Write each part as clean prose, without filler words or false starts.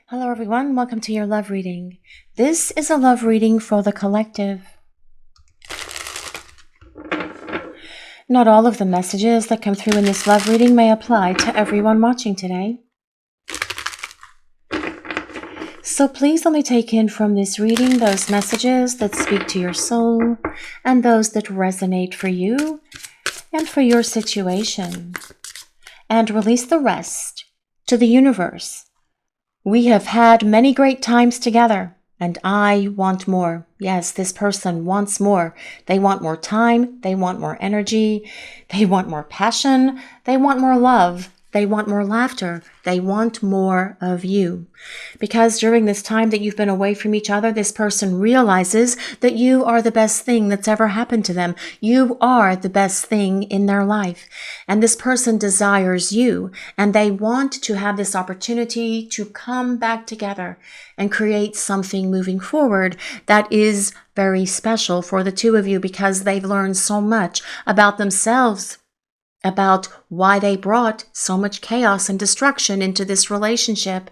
Hello everyone, welcome to your love reading. This is a love reading for the collective. Not all of the messages that come through in this love reading may apply to everyone watching today. So please let me take in from this reading those messages that speak to your soul and those that resonate for you and for your situation. And release the rest to the universe. We have had many great times together, and I want more. Yes, this person wants more. They want more time. They want more energy. They want more passion. They want more love. They want more laughter. They want more of you. Because during this time that you've been away from each other, this person realizes that you are the best thing that's ever happened to them. You are the best thing in their life. And this person desires you, and they want to have this opportunity to come back together and create something moving forward that is very special for the two of you, because they've learned so much about themselves, about why they brought so much chaos and destruction into this relationship.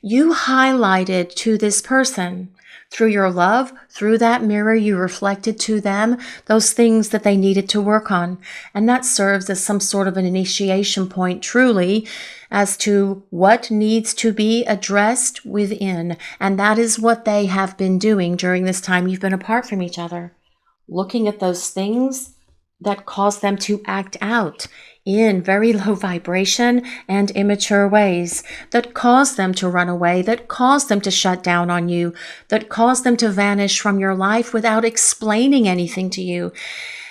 You highlighted to this person through your love, through that mirror, you reflected to them those things that they needed to work on. And that serves as some sort of an initiation point, truly, as to what needs to be addressed within. And that is what they have been doing during this time you've been apart from each other. Looking at those things that cause them to act out in very low vibration and immature ways, that cause them to run away, that cause them to shut down on you, that cause them to vanish from your life without explaining anything to you.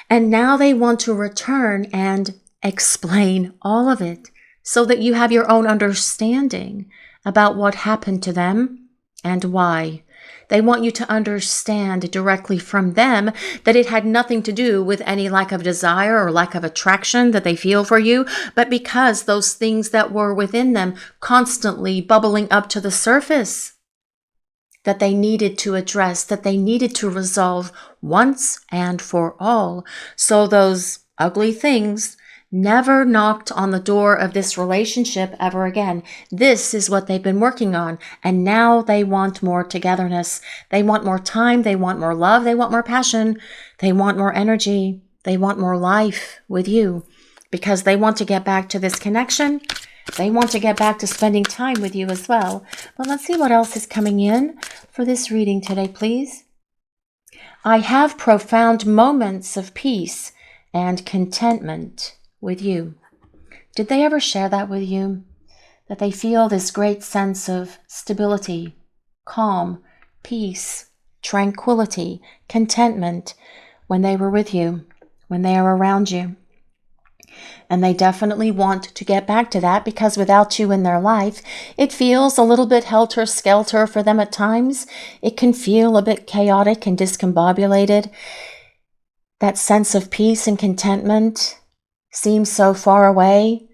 And now they want to return and explain all of it so that you have your own understanding about what happened to them and why. They want you to understand directly from them that it had nothing to do with any lack of desire or lack of attraction that they feel for you, but because those things that were within them constantly bubbling up to the surface that they needed to address, that they needed to resolve once and for all. So those ugly things never knocked on the door of this relationship ever again. This is what they've been working on. And now they want more togetherness. They want more time. They want more love. They want more passion. They want more energy. They want more life with you, because they want to get back to this connection. They want to get back to spending time with you as well. But let's see what else is coming in for this reading today, please. I have profound moments of peace and contentment with you. Did they ever share that with you? That they feel this great sense of stability, calm, peace, tranquility, contentment when they were with you, when they are around you. And they definitely want to get back to that, because without you in their life, it feels a little bit helter-skelter for them at times. It can feel a bit chaotic and discombobulated. That sense of peace and contentment seems so far away,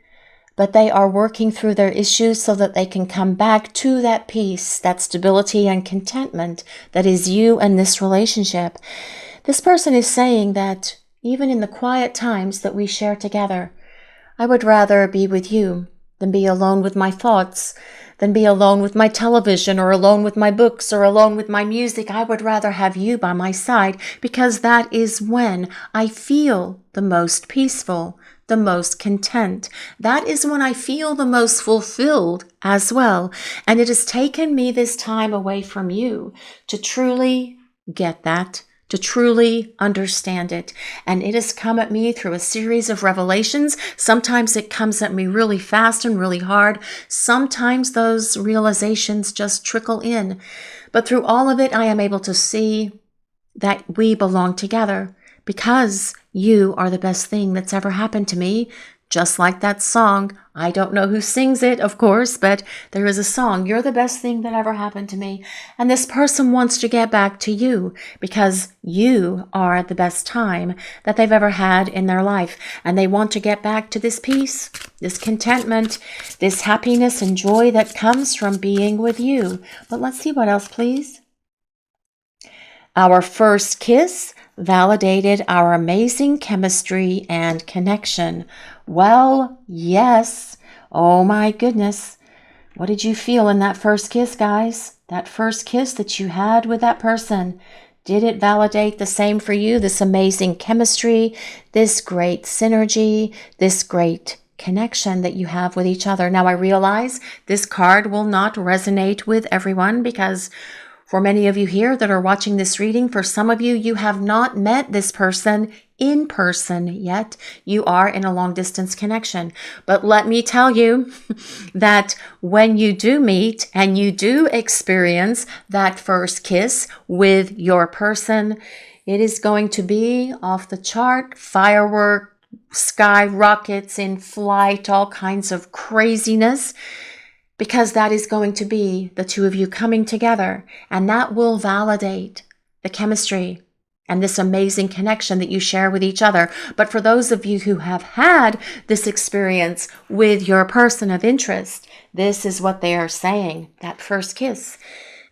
but they are working through their issues so that they can come back to that peace, that stability and contentment that is you and this relationship. This person is saying that even in the quiet times that we share together, I would rather be with you than be alone with my thoughts, than be alone with my television or alone with my books or alone with my music. I would rather have you by my side, because that is when I feel the most peaceful, the most content. That is when I feel the most fulfilled as well. And it has taken me this time away from you to truly get that, to truly understand it. And it has come at me through a series of revelations. Sometimes it comes at me really fast and really hard. Sometimes those realizations just trickle in. But through all of it, I am able to see that we belong together, because you are the best thing that's ever happened to me. Just like that song. I don't know who sings it, of course, but there is a song, you're the best thing that ever happened to me. And this person wants to get back to you, because you are the best time that they've ever had in their life. And they want to get back to this peace, this contentment, this happiness and joy that comes from being with you. But let's see what else, please. Our first kiss validated our amazing chemistry and connection. Well, yes. Oh my goodness. What did you feel in that first kiss, guys? That first kiss that you had with that person. Did it validate the same for you? This amazing chemistry, this great synergy, this great connection that you have with each other. Now, I realize this card will not resonate with everyone because for many of you here that are watching this reading, for some of you, you have not met this person in person yet. You are in a long distance connection. But let me tell you that when you do meet and you do experience that first kiss with your person, it is going to be off the chart, firework, sky rockets in flight, all kinds of craziness. Because that is going to be the two of you coming together, and that will validate the chemistry and this amazing connection that you share with each other. But for those of you who have had this experience with your person of interest, this is what they are saying, that first kiss.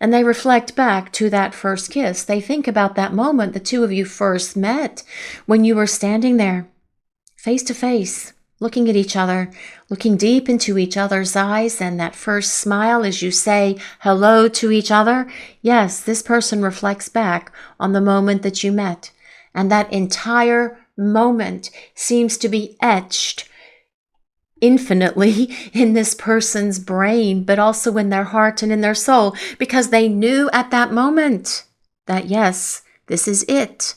And they reflect back to that first kiss. They think about that moment the two of you first met, when you were standing there face to face, looking at each other, looking deep into each other's eyes, and that first smile as you say hello to each other. Yes, this person reflects back on the moment that you met. And that entire moment seems to be etched infinitely in this person's brain, but also in their heart and in their soul, because they knew at that moment that, yes, this is it.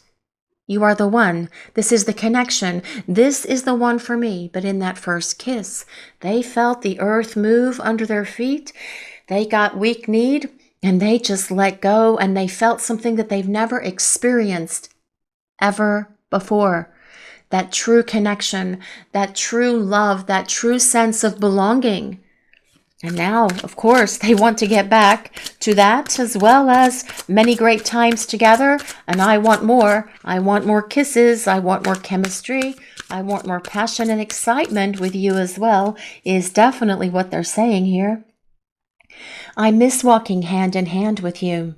You are the one. This is the connection. This is the one for me. But in that first kiss, they felt the earth move under their feet. They got weak-kneed and they just let go, and they felt something that they've never experienced ever before. That true connection, that true love, that true sense of belonging. And now, of course, they want to get back to that, as well as many great times together. And I want more. I want more kisses. I want more chemistry. I want more passion and excitement with you as well, is definitely what they're saying here. I miss walking hand in hand with you.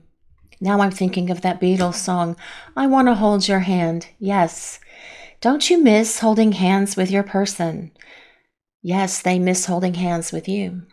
Now I'm thinking of that Beatles song, I Want to Hold Your Hand. Yes. Don't you miss holding hands with your person? Yes, they miss holding hands with you.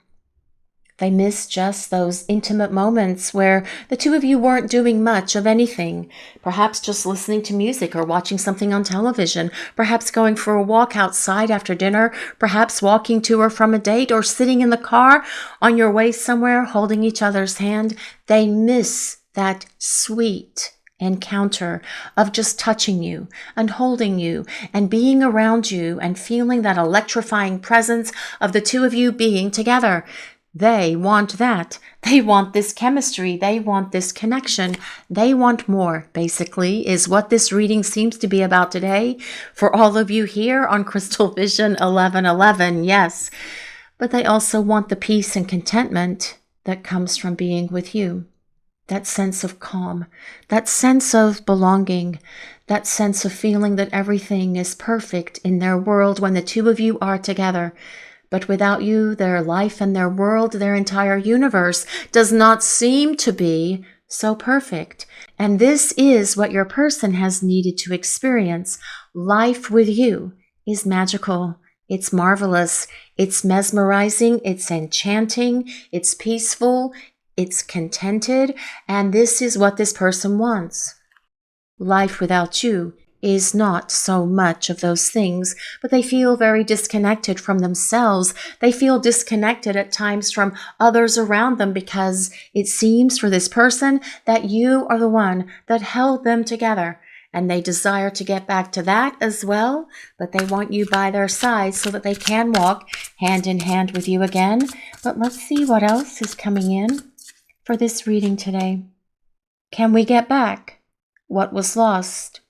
They miss just those intimate moments where the two of you weren't doing much of anything, perhaps just listening to music or watching something on television, perhaps going for a walk outside after dinner, perhaps walking to or from a date, or sitting in the car on your way somewhere holding each other's hand. They miss that sweet encounter of just touching you and holding you and being around you and feeling that electrifying presence of the two of you being together. They want that. They want this chemistry. They want this connection. They want more, basically, is what this reading seems to be about today for all of you here on Crystal Vision 1111. Yes, but they also want the peace and contentment that comes from being with you. That sense of calm, that sense of belonging, that sense of feeling that everything is perfect in their world when the two of you are together. But without you, their life and their world, their entire universe does not seem to be so perfect. And this is what your person has needed to experience. Life with you is magical. It's marvelous. It's mesmerizing. It's enchanting. It's peaceful. It's contented. And this is what this person wants. Life without you is not so much of those things, but they feel very disconnected from themselves. They feel disconnected at times from others around them because it seems for this person that you are the one that held them together. And they desire to get back to that as well, but they want you by their side so that they can walk hand in hand with you again. But let's see what else is coming in for this reading today. Can we get back what was lost?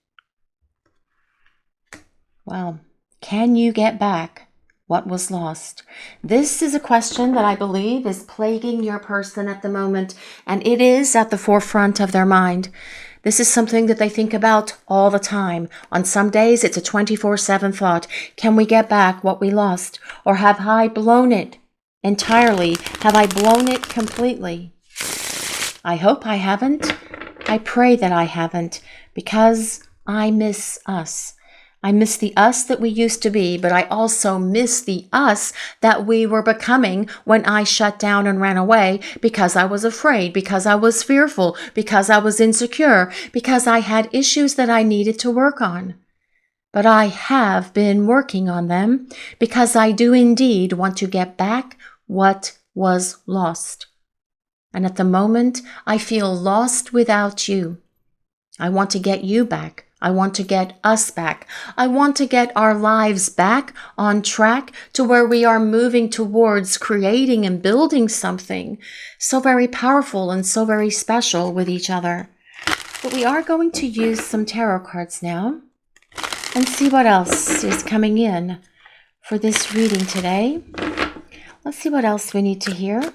Well, can you get back what was lost? This is a question that I believe is plaguing your person at the moment, and it is at the forefront of their mind. This is something that they think about all the time. On some days, it's a 24/7 thought. Can we get back what we lost? Or have I blown it entirely? Have I blown it completely? I hope I haven't. I pray that I haven't, because I miss us. I miss the us that we used to be, but I also miss the us that we were becoming when I shut down and ran away because I was afraid, because I was fearful, because I was insecure, because I had issues that I needed to work on. But I have been working on them because I do indeed want to get back what was lost. And at the moment, I feel lost without you. I want to get you back. I want to get us back. I want to get our lives back on track to where we are moving towards creating and building something so very powerful and so very special with each other. But we are going to use some tarot cards now and see what else is coming in for this reading today. Let's see what else we need to hear.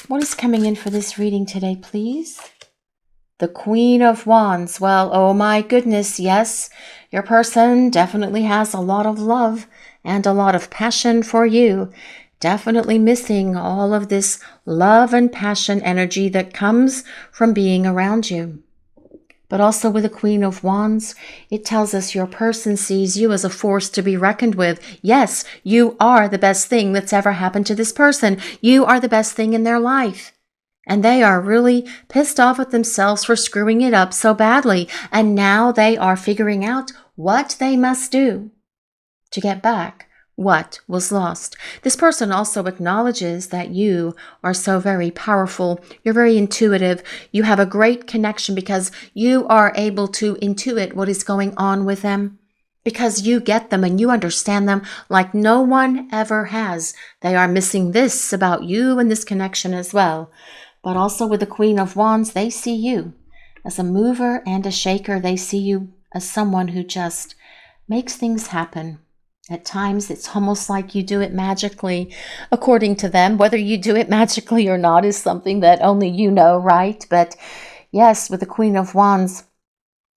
What is coming in for this reading today, please? The Queen of Wands. Well, oh my goodness, yes, your person definitely has a lot of love and a lot of passion for you. Definitely missing all of this love and passion energy that comes from being around you. But also with the Queen of Wands, it tells us your person sees you as a force to be reckoned with. Yes, you are the best thing that's ever happened to this person. You are the best thing in their life. And they are really pissed off at themselves for screwing it up so badly. And now they are figuring out what they must do to get back what was lost. This person also acknowledges that you are so very powerful. You're very intuitive. You have a great connection because you are able to intuit what is going on with them. Because you get them and you understand them like no one ever has. They are missing this about you and this connection as well. But also with the Queen of Wands, they see you as a mover and a shaker. They see you as someone who just makes things happen. At times, it's almost like you do it magically, according to them. Whether you do it magically or not is something that only you know, right? But yes, with the Queen of Wands,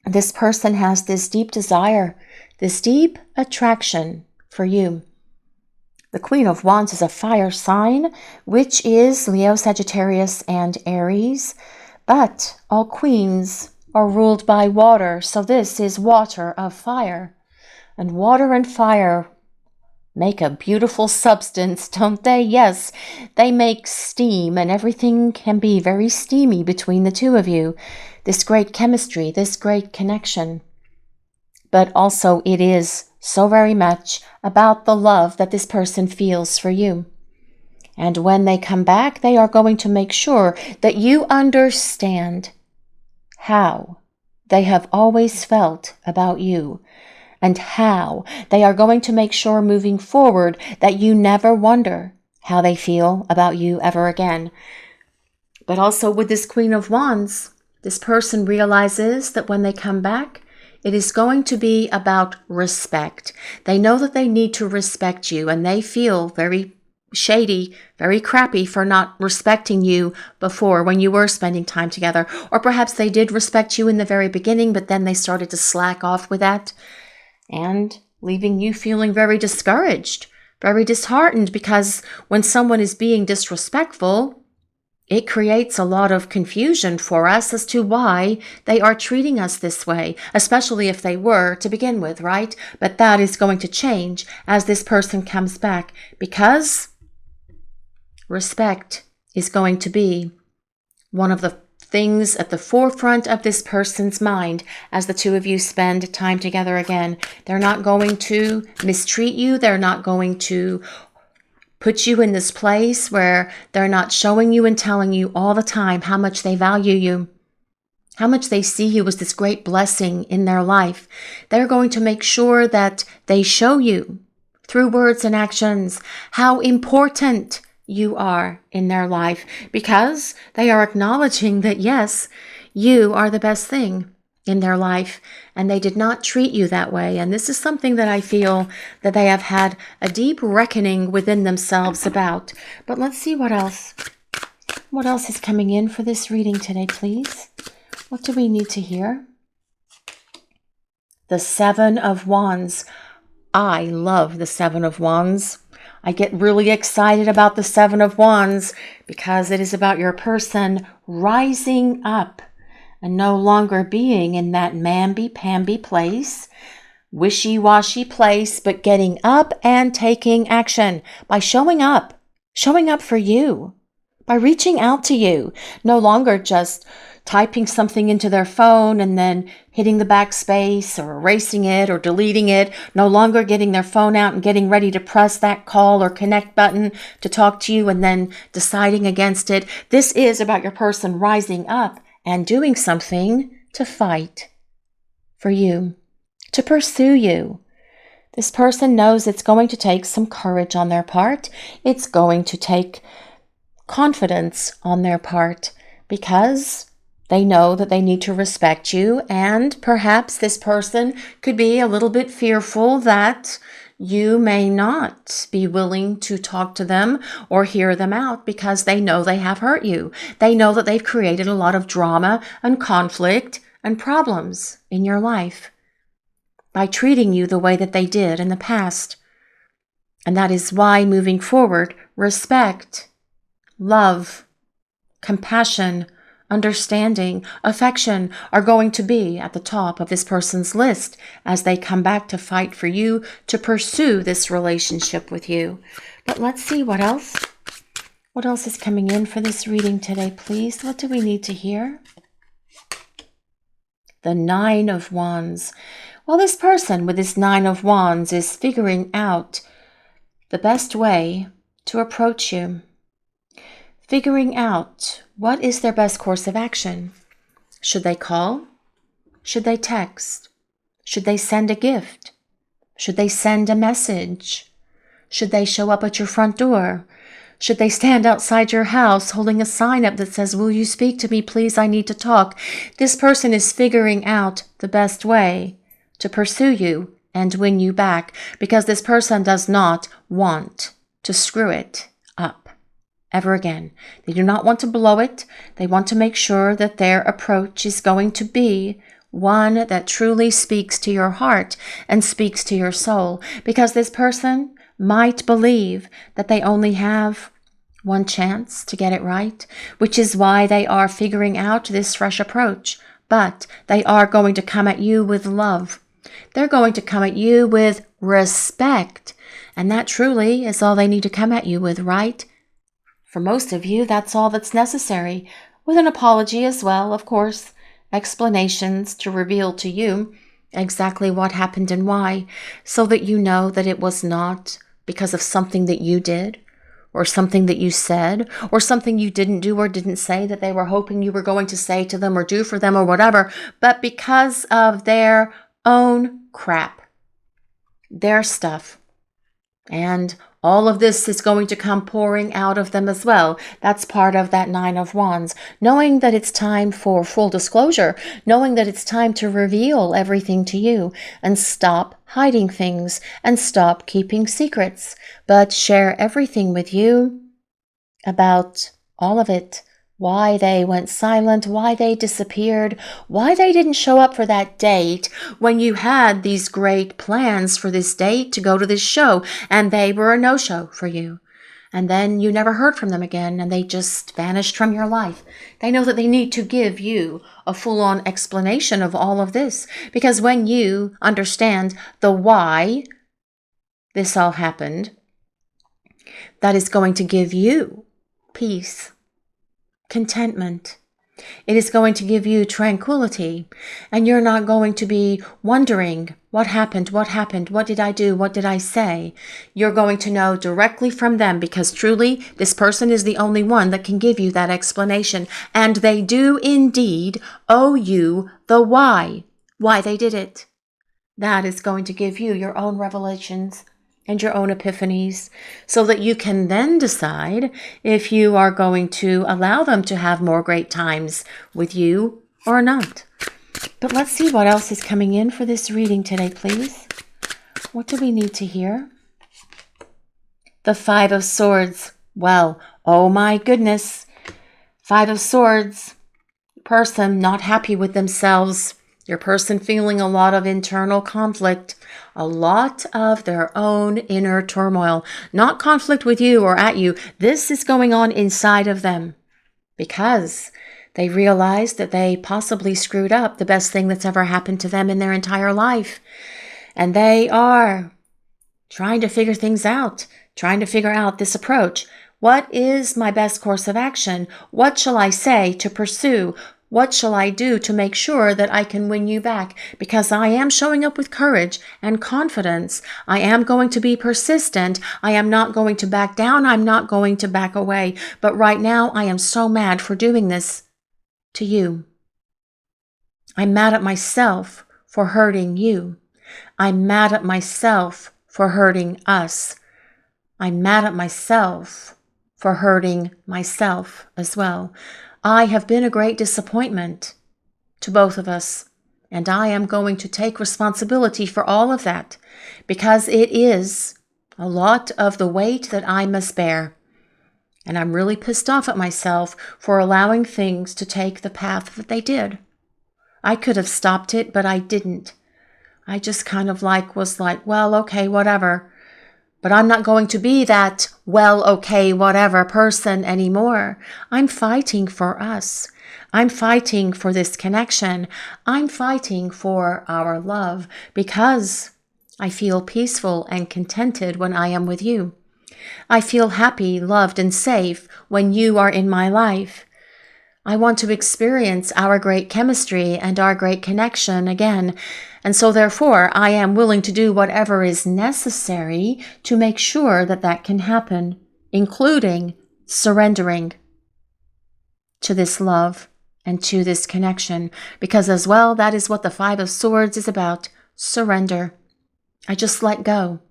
this person has this deep desire, this deep attraction for you. The Queen of Wands is a fire sign, which is Leo, Sagittarius, and Aries. But all queens are ruled by water, so this is water of fire. And water and fire make a beautiful substance, don't they? Yes, they make steam, and everything can be very steamy between the two of you. This great chemistry, this great connection. But also it is so very much about the love that this person feels for you. And when they come back, they are going to make sure that you understand how they have always felt about you and how they are going to make sure moving forward that you never wonder how they feel about you ever again. But also with this Queen of Wands, this person realizes that when they come back, it is going to be about respect. They know that they need to respect you, and they feel very shady, very crappy for not respecting you before when you were spending time together. Or perhaps they did respect you in the very beginning, but then they started to slack off with that and leaving you feeling very discouraged, very disheartened, because when someone is being disrespectful, it creates a lot of confusion for us as to why they are treating us this way, especially if they were to begin with, right? But that is going to change as this person comes back, because respect is going to be one of the things at the forefront of this person's mind as the two of you spend time together again. They're not going to mistreat you. They're not going to put you in this place where they're not showing you and telling you all the time how much they value you, how much they see you as this great blessing in their life. They're going to make sure that they show you through words and actions how important you are in their life, because they are acknowledging that, yes, you are the best thing in their life, and they did not treat you that way. And this is something that I feel that they have had a deep reckoning within themselves about. But let's see what else. What else is coming in for this reading today, please? What do we need to hear? The Seven of Wands. I love the Seven of Wands. I get really excited about the Seven of Wands because it is about your person rising up and no longer being in that mamby-pamby place wishy-washy place, but getting up and taking action by showing up for you, by reaching out to you, no longer just typing something into their phone and then hitting the backspace or erasing it or deleting it, no longer getting their phone out and getting ready to press that call or connect button to talk to you and then deciding against it. This is about your person rising up and doing something to fight for you, to pursue you. This person knows it's going to take some courage on their part. It's going to take confidence on their part because they know that they need to respect you, and perhaps this person could be a little bit fearful that you may not be willing to talk to them or hear them out because they know they have hurt you. They know that they've created a lot of drama and conflict and problems in your life by treating you the way that they did in the past. And that is why moving forward, respect, love, compassion, understanding, affection are going to be at the top of this person's list as they come back to fight for you, to pursue this relationship with you. But let's see what else. What else is coming in for this reading today, please? What do we need to hear? The Nine of Wands. Well, this person with this Nine of Wands is figuring out the best way to approach you. Figuring out what is their best course of action. Should they call? Should they text? Should they send a gift? Should they send a message? Should they show up at your front door? Should they stand outside your house holding a sign up that says, "Will you speak to me, please? I need to talk." This person is figuring out the best way to pursue you and win you back because this person does not want to screw it up ever again. They do not want to blow it. They want to make sure that their approach is going to be one that truly speaks to your heart and speaks to your soul, because this person might believe that they only have one chance to get it right, which is why they are figuring out this fresh approach. But they are going to come at you with love. They're going to come at you with respect. And that truly is all they need to come at you with, right? For most of you, that's all that's necessary, with an apology as well, of course, explanations to reveal to you exactly what happened and why, so that you know that it was not because of something that you did, or something that you said, or something you didn't do or didn't say that they were hoping you were going to say to them or do for them or whatever, but because of their own crap, their stuff. And all of this is going to come pouring out of them as well. That's part of that Nine of Wands. Knowing that it's time for full disclosure, knowing that it's time to reveal everything to you and stop hiding things and stop keeping secrets, but share everything with you about all of it. Why they went silent, why they disappeared, why they didn't show up for that date when you had these great plans for this date to go to this show and they were a no-show for you. And then you never heard from them again and they just vanished from your life. They know that they need to give you a full-on explanation of all of this, because when you understand the why this all happened, that is going to give you peace, contentment. It is going to give you tranquility, and you're not going to be wondering, what happened, what did I do, what did I say? You're going to know directly from them, because truly this person is the only one that can give you that explanation, and they do indeed owe you the why they did it. That is going to give you your own revelations and your own epiphanies, so that you can then decide if you are going to allow them to have more great times with you or not. But let's see what else is coming in for this reading today, please. What do we need to hear? The Five of Swords. Well, oh my goodness. Five of Swords. Person not happy with themselves. Your person feeling a lot of internal conflict, a lot of their own inner turmoil. Not conflict with you or at you. This is going on inside of them because they realize that they possibly screwed up the best thing that's ever happened to them in their entire life. and they are trying to figure things out, trying to figure out this approach. What is my best course of action? What shall I say to pursue? What shall I do to make sure that I can win you back? Because I am showing up with courage and confidence. I am going to be persistent. I am not going to back down. I'm not going to back away. But right now, I am so mad for doing this to you. I'm mad at myself for hurting you. I'm mad at myself for hurting us. I'm mad at myself for hurting myself as well. I have been a great disappointment to both of us, and I am going to take responsibility for all of that because it is a lot of the weight that I must bear. And I'm really pissed off at myself for allowing things to take the path that they did. I could have stopped it, but I didn't. I just kind of was like, well, okay, whatever. But I'm not going to be that, well, okay, whatever person anymore. I'm fighting for us. I'm fighting for this connection. I'm fighting for our love because I feel peaceful and contented when I am with you. I feel happy, loved, and safe when you are in my life. I want to experience our great chemistry and our great connection again. And so therefore, I am willing to do whatever is necessary to make sure that that can happen, including surrendering to this love and to this connection. Because as well, that is what the Five of Swords is about, surrender. I just let go.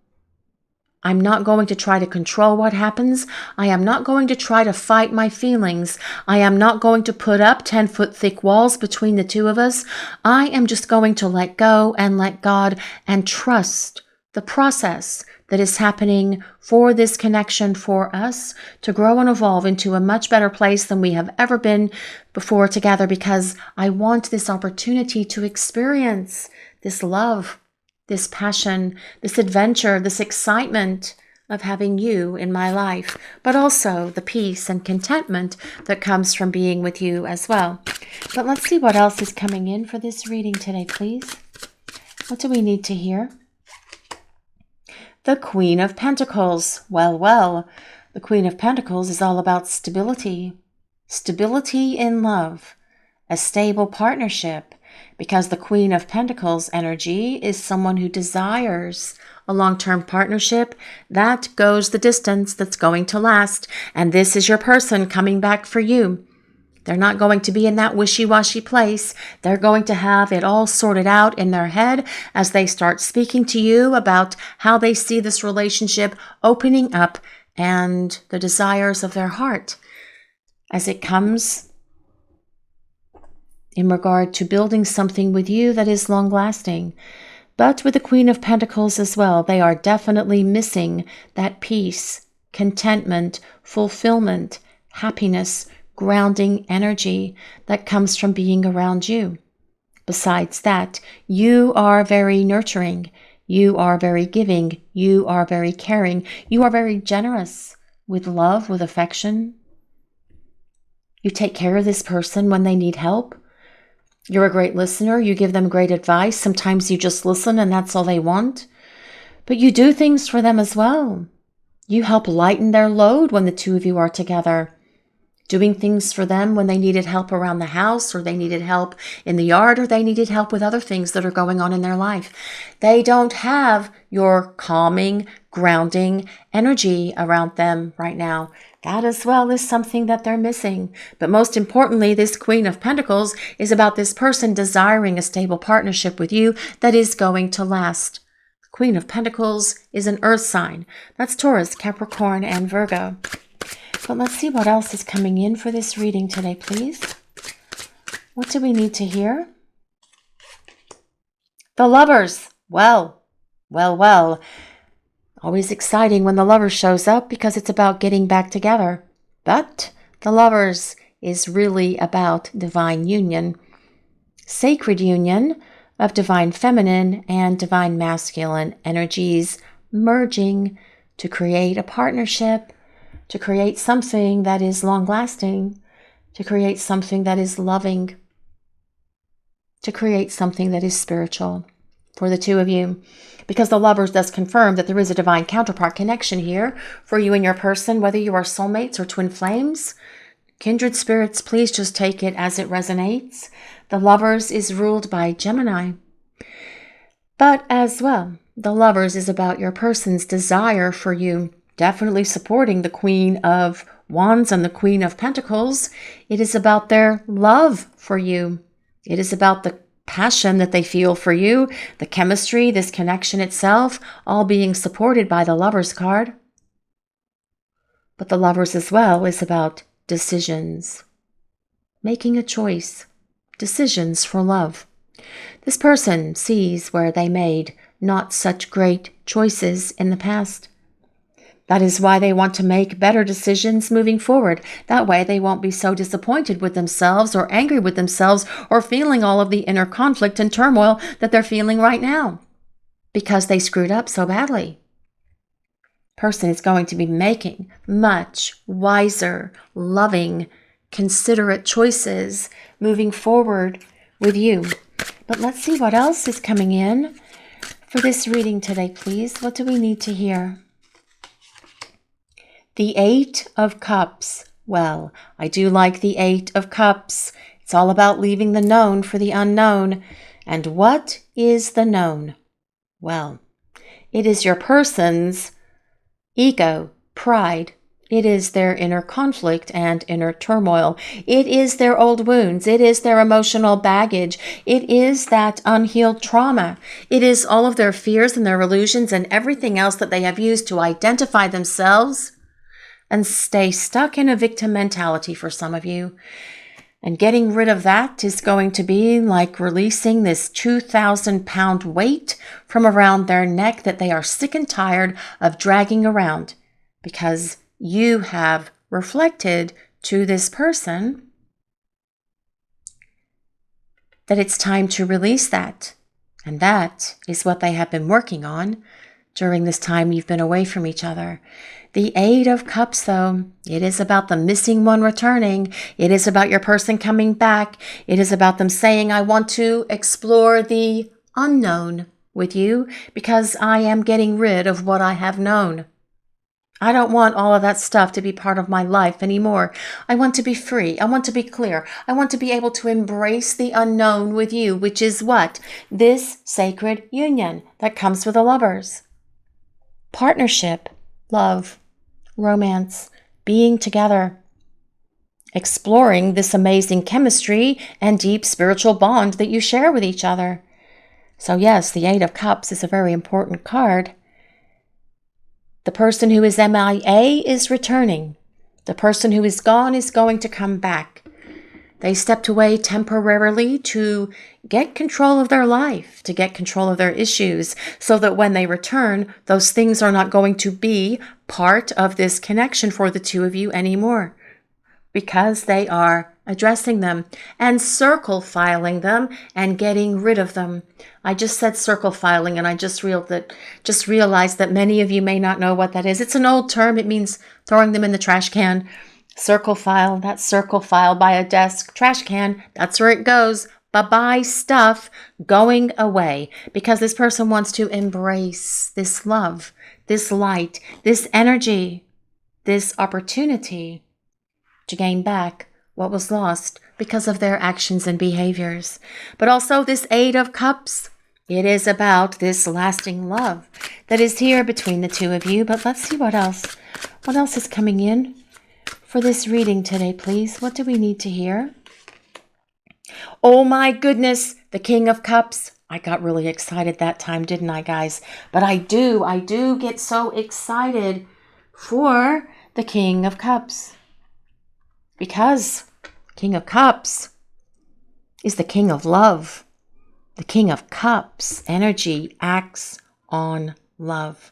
I'm not going to try to control what happens. I am not going to try to fight my feelings. I am not going to put up 10-foot thick walls between the two of us. I am just going to let go and let God and trust the process that is happening for this connection for us to grow and evolve into a much better place than we have ever been before together, because I want this opportunity to experience this love, this passion, this adventure, this excitement of having you in my life, but also the peace and contentment that comes from being with you as well. But let's see what else is coming in for this reading today, please. What do we need to hear? The Queen of Pentacles. Well, the Queen of Pentacles is all about stability. Stability in love, a stable partnership, because the Queen of Pentacles energy is someone who desires a long-term partnership that goes the distance, that's going to last. And this is your person coming back for you. They're not going to be in that wishy-washy place. They're going to have it all sorted out in their head as they start speaking to you about how they see this relationship opening up and the desires of their heart as it comes in regard to building something with you that is long-lasting. But with the Queen of Pentacles as well, they are definitely missing that peace, contentment, fulfillment, happiness, grounding energy that comes from being around you. Besides that, you are very nurturing. You are very giving. You are very caring. You are very generous with love, with affection. You take care of this person when they need help. You're a great listener. You give them great advice. Sometimes you just listen and that's all they want. But you do things for them as well. You help lighten their load when the two of you are together. Doing things for them when they needed help around the house, or they needed help in the yard, or they needed help with other things that are going on in their life. They don't have your calming, grounding energy around them right now. That as well is something that they're missing. But most importantly, this Queen of Pentacles is about this person desiring a stable partnership with you that is going to last. The Queen of Pentacles is an earth sign. That's Taurus, Capricorn, and Virgo. But let's see what else is coming in for this reading today, please. What do we need to hear? The Lovers. Well. Always exciting when the Lover shows up because it's about getting back together. But the Lovers is really about divine union. Sacred union of divine feminine and divine masculine energies merging to create a partnership, to create something that is long-lasting, to create something that is loving, to create something that is spiritual. for the two of you, because the Lovers does confirm that there is a divine counterpart connection here for you and your person, whether you are soulmates or twin flames. Kindred spirits, please just take it as it resonates. The Lovers is ruled by Gemini. But as well, the Lovers is about your person's desire for you, definitely supporting the Queen of Wands and the Queen of Pentacles. It is about their love for you. It is about the passion that they feel for you, the chemistry, this connection itself, all being supported by the Lovers card. But the Lovers as well is about decisions, making a choice, decisions for love. This person sees where they made not such great choices in the past. That is why they want to make better decisions moving forward. That way they won't be so disappointed with themselves or angry with themselves or feeling all of the inner conflict and turmoil that they're feeling right now because they screwed up so badly. Person is going to be making much wiser, loving, considerate choices moving forward with you. But let's see what else is coming in for this reading today, please. What do we need to hear? The Eight of Cups. Well, I do like the Eight of Cups. It's all about leaving the known for the unknown. And what is the known? Well, it is your person's ego, pride. It is their inner conflict and inner turmoil. It is their old wounds. It is their emotional baggage. It is that unhealed trauma. It is all of their fears and their illusions and everything else that they have used to identify themselves and stay stuck in a victim mentality for some of you. And getting rid of that is going to be like releasing this 2,000-pound weight from around their neck that they are sick and tired of dragging around, because you have reflected to this person that it's time to release that. And that is what they have been working on during this time you've been away from each other. The Eight of Cups, though, it is about the missing one returning. It is about your person coming back. It is about them saying, I want to explore the unknown with you because I am getting rid of what I have known. I don't want all of that stuff to be part of my life anymore. I want to be free. I want to be clear. I want to be able to embrace the unknown with you, which is what? This sacred union that comes with the Lovers. Partnership, love, romance, being together, exploring this amazing chemistry and deep spiritual bond that you share with each other. So yes, the Eight of Cups is a very important card. The person who is MIA is returning. The person who is gone is going to come back. They stepped away temporarily to get control of their life, to get control of their issues, so that when they return, those things are not going to be part of this connection for the two of you anymore, because they are addressing them and circle filing them and getting rid of them. I just said circle filing, and I just realized that many of you may not know what that is. It's an old term. It means throwing them in the trash can. Circle file, that circle file by a desk, trash can, that's where it goes. Bye-bye stuff going away, because this person wants to embrace this love, this light, this energy, this opportunity to gain back what was lost because of their actions and behaviors. But also this Eight of Cups, it is about this lasting love that is here between the two of you. But let's see what else is coming in for this reading today, please. What do we need to hear? Oh my goodness, the King of Cups. I got really excited that time, didn't I, guys? But I do get so excited for the King of Cups, because King of Cups is the King of Love. The King of Cups energy acts on love.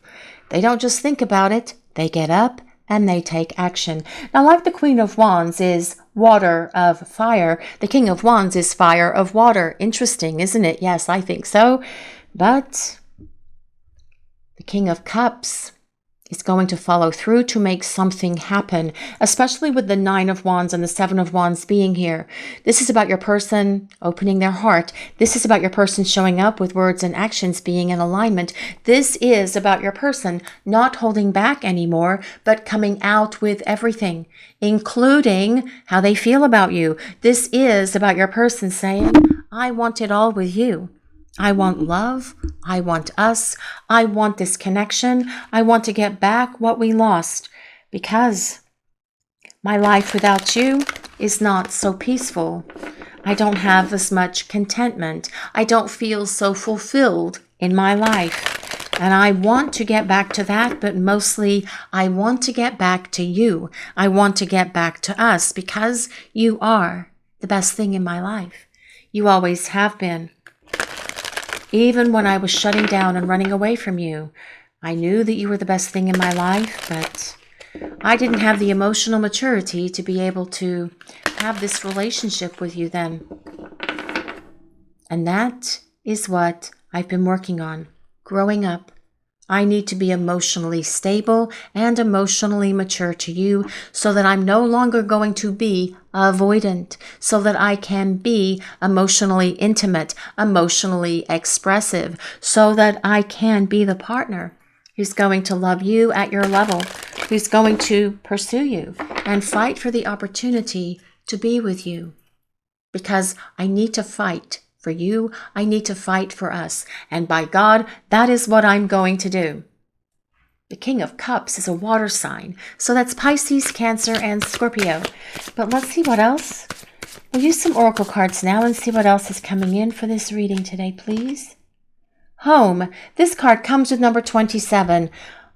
They don't just think about it. They get up and they take action. Now, like the Queen of Wands is water of fire, the King of Wands is fire of water. Interesting, isn't it? Yes, I think so. But the King of Cups is going to follow through to make something happen, especially with the 9 of Wands and the 7 of Wands being here. This is about your person opening their heart. This is about your person showing up with words and actions being in alignment. This is about your person not holding back anymore, but coming out with everything, including how they feel about you. This is about your person saying, I want it all with you. I want love. I want us. I want this connection. I want to get back what we lost, because my life without you is not so peaceful. I don't have as much contentment. I don't feel so fulfilled in my life. And I want to get back to that, but mostly I want to get back to you. I want to get back to us, because you are the best thing in my life. You always have been. Even when I was shutting down and running away from you, I knew that you were the best thing in my life, but I didn't have the emotional maturity to be able to have this relationship with you then. And that is what I've been working on, growing up. I need to be emotionally stable and emotionally mature to you, so that I'm no longer going to be avoidant, so that I can be emotionally intimate, emotionally expressive, so that I can be the partner who's going to love you at your level, who's going to pursue you and fight for the opportunity to be with you. Because I need to fight for you, I need to fight for us. And by God, that is what I'm going to do. The King of Cups is a water sign, so that's Pisces, Cancer, and Scorpio. But let's see what else. We'll use some oracle cards now and see what else is coming in for this reading today, please. Home. This card comes with number 27.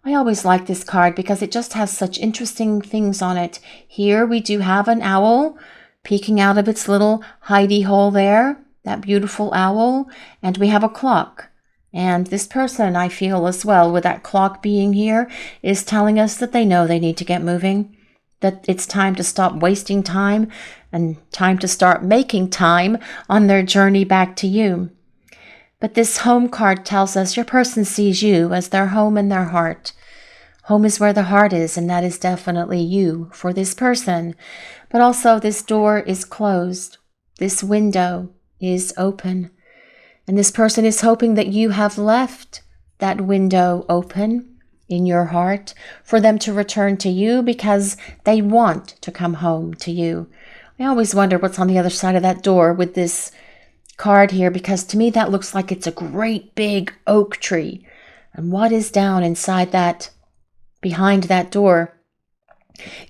I always like this card because it just has such interesting things on it. Here we do have an owl peeking out of its little hidey hole there. That beautiful owl, and we have a clock. And this person, I feel as well, with that clock being here, is telling us that they know they need to get moving, that it's time to stop wasting time and time to start making time on their journey back to you. But this home card tells us your person sees you as their home and their heart. Home is where the heart is, and that is definitely you for this person. But also this door is closed. This window is open. And this person is hoping that you have left that window open in your heart for them to return to you, because they want to come home to you. I always wonder what's on the other side of that door with this card here, because to me that looks like it's a great big oak tree. And what is down inside that, behind that door?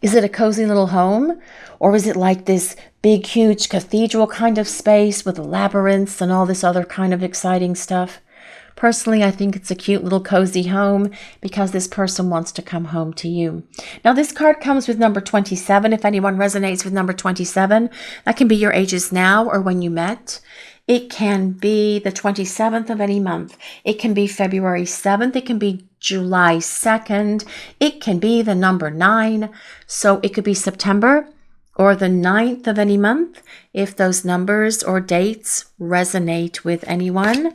Is it a cozy little home? Or is it like this big, huge cathedral kind of space with labyrinths and all this other kind of exciting stuff? Personally, I think it's a cute little cozy home because this person wants to come home to you. Now, this card comes with number 27. If anyone resonates with number 27, that can be your ages now or when you met. It can be the 27th of any month. It can be February 7th. It can be July 2nd. It can be the number 9. So it could be September or the 9th of any month if those numbers or dates resonate with anyone.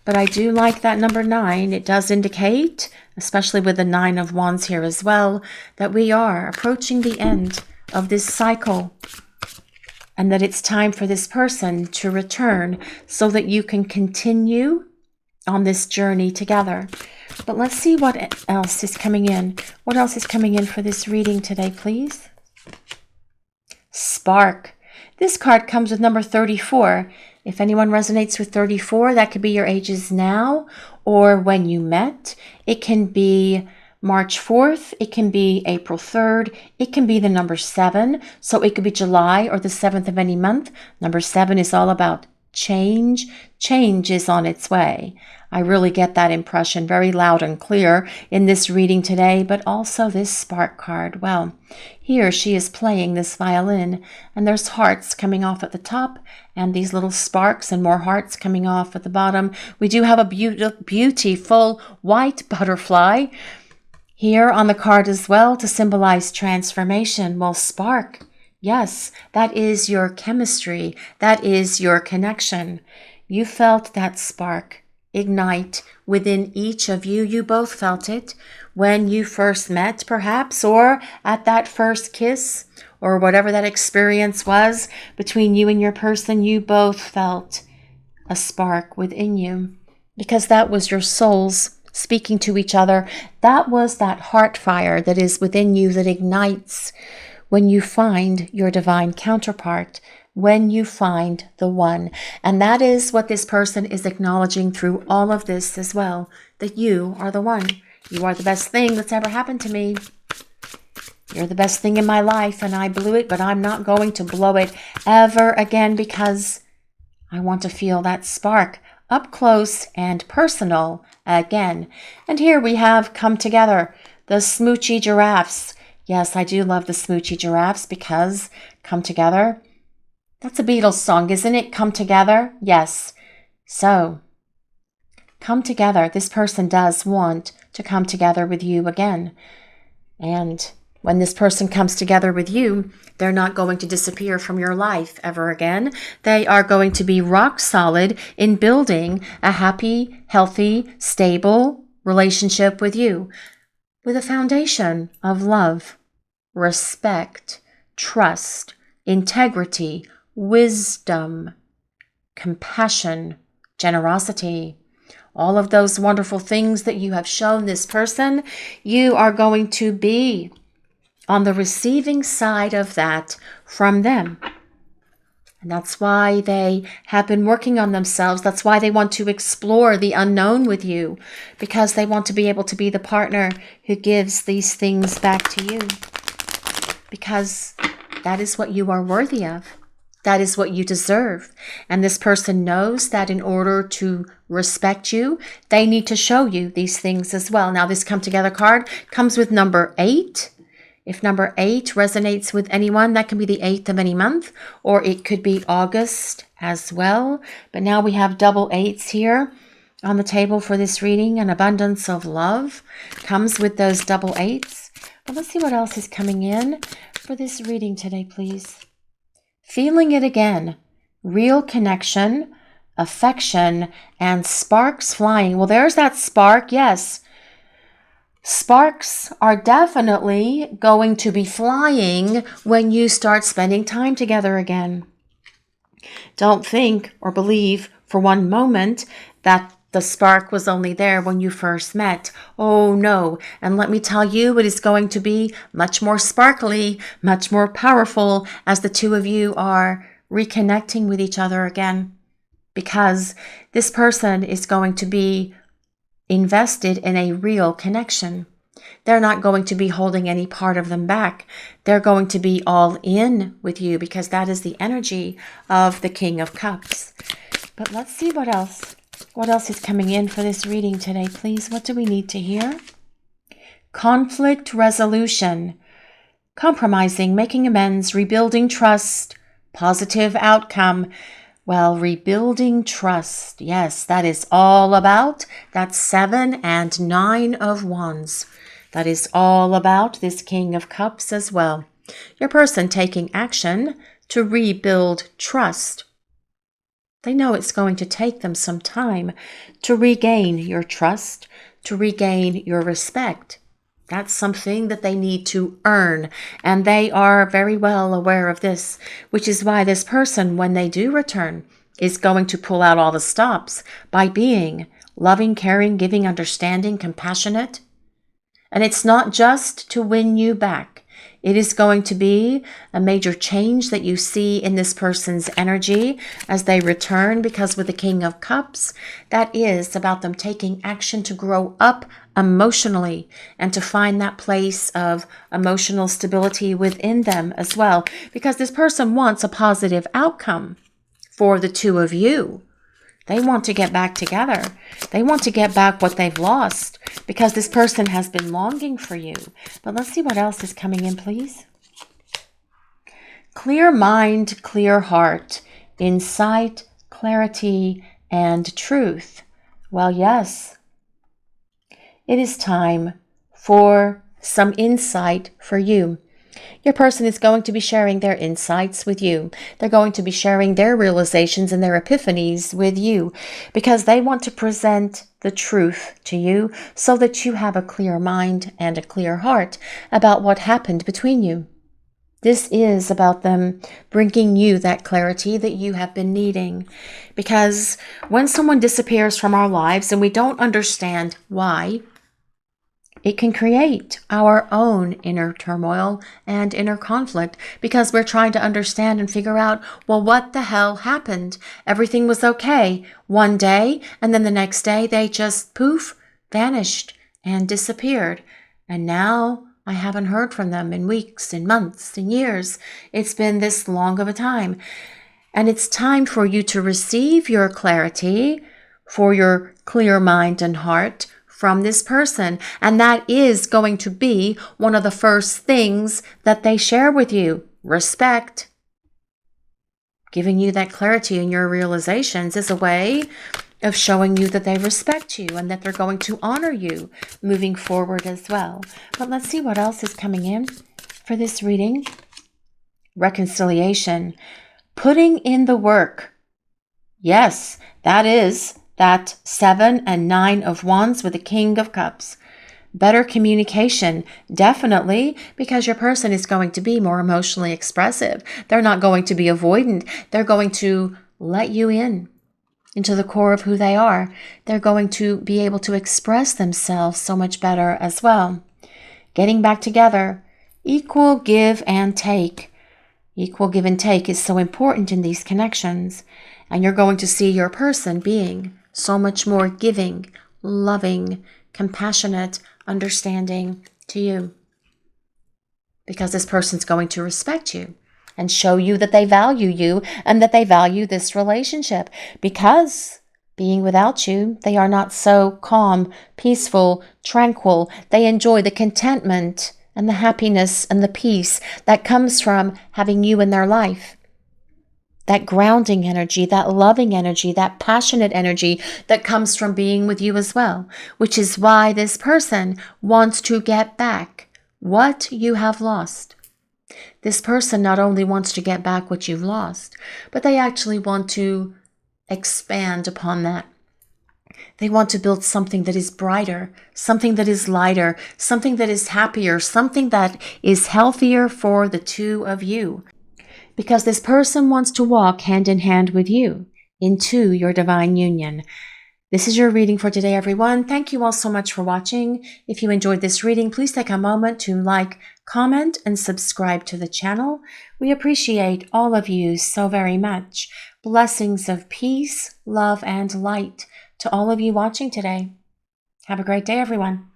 But I do like that number 9. It does indicate, especially with the 9 of Wands here as well, that we are approaching the end of this cycle, and that it's time for this person to return so that you can continue on this journey together. But let's see what else is coming in. What else is coming in for this reading today, please? Spark. This card comes with number 34. If anyone resonates with 34, that could be your ages now or when you met. It can be March 4th, it can be April 3rd, it can be the number 7, so it could be July or the 7th of any month. Number 7 is all about change. Change is on its way. I really get that impression very loud and clear in this reading today, but also this spark card. Well, here she is playing this violin, and there's hearts coming off at the top, and these little sparks and more hearts coming off at the bottom. We do have a beautiful white butterfly here on the card as well to symbolize transformation. Well, spark, yes, that is your chemistry. That is your connection. You felt that spark ignite within each of you. You both felt it when you first met, perhaps, or at that first kiss, or whatever that experience was between you and your person. You both felt a spark within you because that was your souls speaking to each other. That was that heart fire that is within you that ignites when you find your divine counterpart, when you find the one. And that is what this person is acknowledging through all of this as well, that you are the one. You are the best thing that's ever happened to me. You're the best thing in my life, and I blew it, but I'm not going to blow it ever again because I want to feel that spark up close and personal again. And here we have come together, the smoochy giraffes. Yes, I do love the smoochy giraffes because come together. That's a Beatles song, isn't it? Come together. Yes. So come together. This person does want to come together with you again. And when this person comes together with you, they're not going to disappear from your life ever again. They are going to be rock solid in building a happy, healthy, stable relationship with you, with a foundation of love, respect, trust, integrity, wisdom, compassion, generosity. All of those wonderful things that you have shown this person, you are going to be on the receiving side of that from them. And that's why they have been working on themselves. That's why they want to explore the unknown with you, because they want to be able to be the partner who gives these things back to you. Because that is what you are worthy of. That is what you deserve. And this person knows that in order to respect you, they need to show you these things as well. Now, this Come Together card comes with number 8. If number 8 resonates with anyone, that can be the 8th of any month, or it could be August as well. But now we have double 8s here on the table for this reading. An abundance of love comes with those double 8s. But let's see what else is coming in for this reading today, please. Feeling it again. Real connection, affection, and sparks flying. Well, there's that spark, yes. Sparks are definitely going to be flying when you start spending time together again. Don't think or believe for one moment that the spark was only there when you first met. Oh no. And let me tell you, it is going to be much more sparkly, much more powerful as the two of you are reconnecting with each other again. Because this person is going to be invested in a real connection. They're not going to be holding any part of them back. They're going to be all in with you because that is the energy of the King of Cups. But let's see what else. What else is coming in for this reading today, please? What do we need to hear? Conflict resolution. Compromising, making amends, rebuilding trust, positive outcome. Well, rebuilding trust. Yes, that is all about that 7 and 9 of Wands. That is all about this King of Cups as well. Your person taking action to rebuild trust. They know it's going to take them some time to regain your trust, to regain your respect. That's something that they need to earn, and they are very well aware of this, which is why this person, when they do return, is going to pull out all the stops by being loving, caring, giving, understanding, compassionate. And it's not just to win you back. It is going to be a major change that you see in this person's energy as they return, because with the King of Cups, that is about them taking action to grow up emotionally and to find that place of emotional stability within them as well, because this person wants a positive outcome for the two of you. They want to get back together. They want to get back what they've lost because this person has been longing for you. But let's see what else is coming in, please. Clear mind, clear heart, insight, clarity, and truth. Well, yes, it is time for some insight for you. Your person is going to be sharing their insights with you. They're going to be sharing their realizations and their epiphanies with you because they want to present the truth to you so that you have a clear mind and a clear heart about what happened between you. This is about them bringing you that clarity that you have been needing. Because when someone disappears from our lives and we don't understand why, it can create our own inner turmoil and inner conflict because we're trying to understand and figure out, well, what the hell happened? Everything was okay one day, and then the next day they just poof, vanished and disappeared. And now I haven't heard from them in weeks, in months, in years. It's been this long of a time. And it's time for you to receive your clarity, for your clear mind and heart from this person. And that is going to be one of the first things that they share with you. Respect. Giving you that clarity in your realizations is a way of showing you that they respect you and that they're going to honor you moving forward as well. But let's see what else is coming in for this reading. Reconciliation. Putting in the work. Yes, that is that 7 and 9 of Wands with the King of Cups. Better communication, definitely, because your person is going to be more emotionally expressive. They're not going to be avoidant. They're going to let you into the core of who they are. They're going to be able to express themselves so much better as well. Getting back together, equal give and take. Equal give and take is so important in these connections. And you're going to see your person being so much more giving, loving, compassionate, understanding to you. Because this person's going to respect you and show you that they value you and that they value this relationship. Because being without you, they are not so calm, peaceful, tranquil. They enjoy the contentment and the happiness and the peace that comes from having you in their life. That grounding energy, that loving energy, that passionate energy that comes from being with you as well, which is why this person wants to get back what you have lost. This person not only wants to get back what you've lost, but they actually want to expand upon that. They want to build something that is brighter, something that is lighter, something that is happier, something that is healthier for the two of you. Because this person wants to walk hand in hand with you into your divine union. This is your reading for today, everyone. Thank you all so much for watching. If you enjoyed this reading, please take a moment to like, comment, and subscribe to the channel. We appreciate all of you so very much. Blessings of peace, love, and light to all of you watching today. Have a great day, everyone.